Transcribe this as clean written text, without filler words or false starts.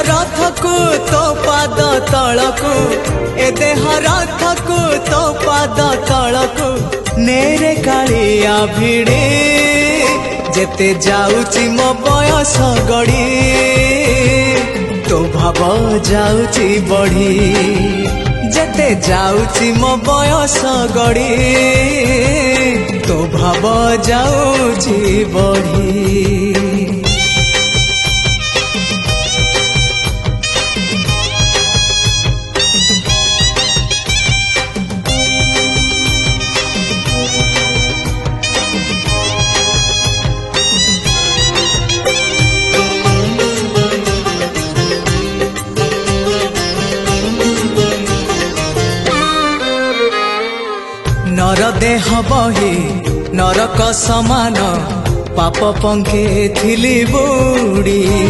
रथकु तो पाद तलकु ए देह रथकु तो पाद तलकु नेरे कालिया भिड़े जेते जाउची मो बयस गड़ी तो भाव जाउची बढ़ी जेते जाउची मो बयस गड़ी तो भाव जाउची बढ़ी। नर देह बही नरक समान पाप पंखे थिली बुड़ी।